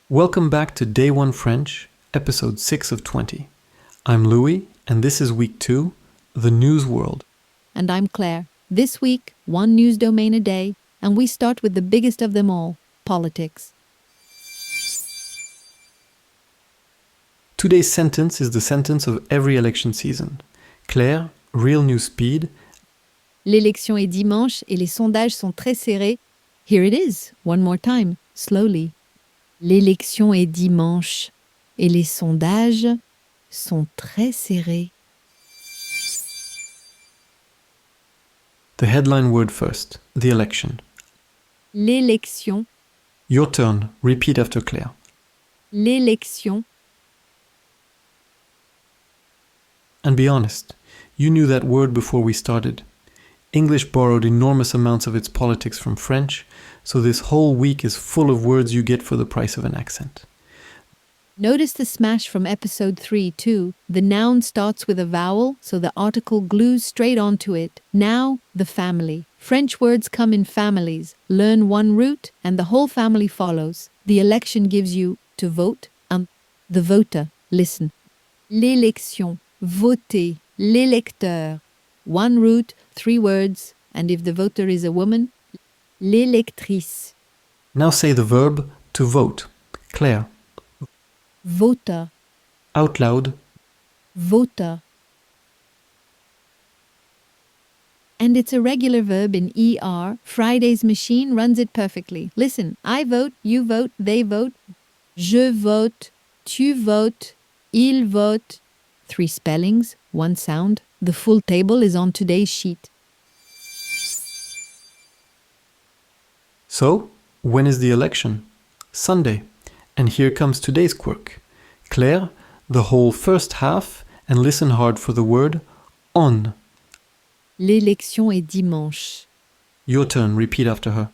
Welcome back to Day 1 French, episode 6 of 20. I'm Louis, and this is week 2, the news world. And I'm Claire. This week, one news domain a day, and we start with the biggest of them all, politics. Today's sentence is the sentence of every election season. Claire, real news speed. L'élection est dimanche et les sondages sont très serrés. Here it is, one more time, slowly. L'élection est dimanche et les sondages sont très serrés. The headline word first, the election. L'élection, Your turn, repeat after Claire. l'élection. And be honest, you knew that word before we started. English borrowed enormous amounts of its politics from French, so this whole week is full of words you get for the price of an accent. Notice the smash from episode 3 too. The noun starts with a vowel, so the article glues straight onto it. Now, the family. French words come in families. Learn one root, and the whole family follows. The election gives you to vote, and the voter. Listen. L'élection. Voter. L'électeur. One root, 3 words, and if the voter is a woman, l'électrice. Now say the verb to vote. Claire. Voter. Out loud. Voter. And it's a regular verb in ER. Friday's machine runs it perfectly. Listen, I vote, you vote, they vote. Je vote, tu votes, il vote. 3 spellings, 1 sound. The full table is on today's sheet. So, when is the election? Sunday. And here comes today's quirk. Claire, the whole first half, and listen hard for the word on. L'élection est dimanche. Your turn, repeat after her.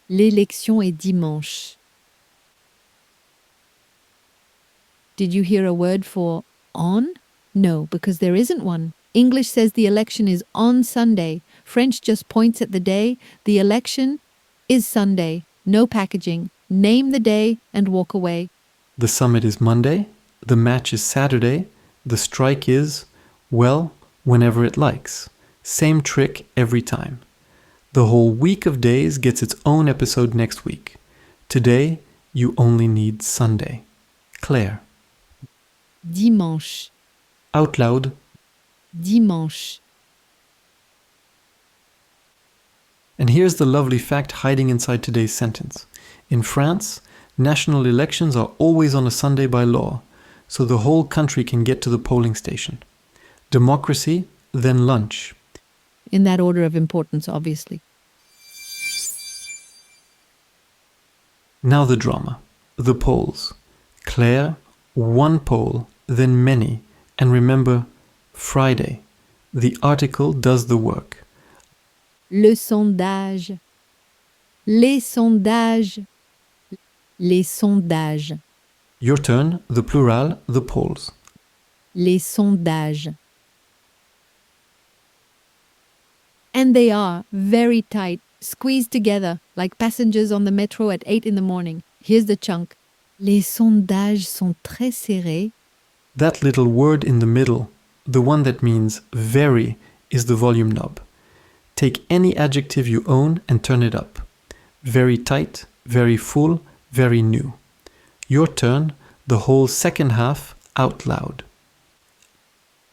L'élection est dimanche. Did you hear a word for on? No, because there isn't one. English says the election is on Sunday. French just points at the day. The election is Sunday. No packaging. Name the day and walk away. The summit is Monday. The match is Saturday. The strike is, well, whenever it likes. Same trick every time. The whole week of days gets its own episode next week. Today, you only need Sunday. Claire. Dimanche. Out loud. Dimanche. And here's the lovely fact hiding inside today's sentence. In France, national elections are always on a Sunday by law, so the whole country can get to the polling station. Democracy, then lunch. In that order of importance, obviously. Now the drama. The polls. Claire, one poll, then many. And remember, Friday. The article does the work. Le sondage. Les sondages. Les sondages. Your turn, the plural, the polls. Les sondages. And they are very tight, squeezed together, like passengers on the metro at 8 in the morning. Here's the chunk. Les sondages sont très serrés. That little word in the middle, the one that means very, is the volume knob. Take any adjective you own and turn it up. Very tight, very full, very new. Your turn, the whole second half out loud.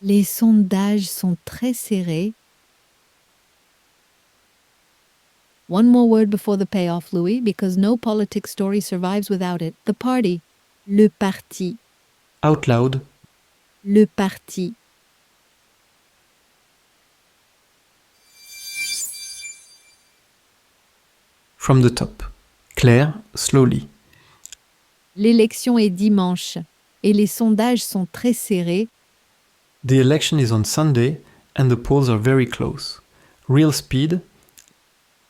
Les sondages sont très serrés. One more word before the payoff, Louis, because no politics story survives without it. The party. Le parti. Out loud. Le parti. From the top. Claire, slowly. L'élection est dimanche et les sondages sont très serrés. The election is on Sunday and the polls are very close. Real speed.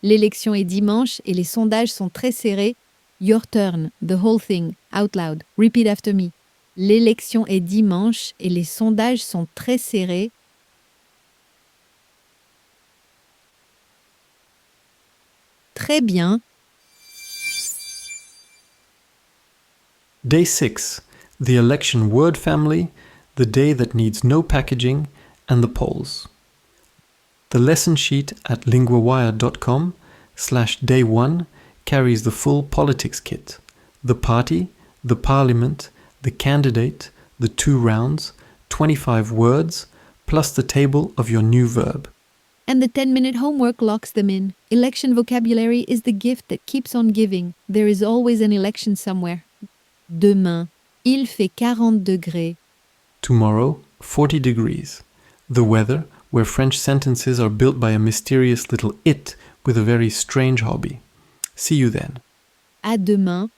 L'élection est dimanche et les sondages sont très serrés. Your turn, the whole thing, out loud. Repeat after me. L'élection est dimanche et les sondages sont très serrés. Très bien. Day 6, the election word family, the day that needs no packaging, and the polls. The lesson sheet at linguawire.com/day1 carries the full politics kit, the party, the parliament, the candidate, the 2 rounds, 25 words, plus the table of your new verb. And the 10-minute homework locks them in. Election vocabulary is the gift that keeps on giving. There is always an election somewhere. Demain, il fait 40 degrés. Tomorrow, 40 degrees. The weather, where French sentences are built by a mysterious little it with a very strange hobby. See you then. À demain,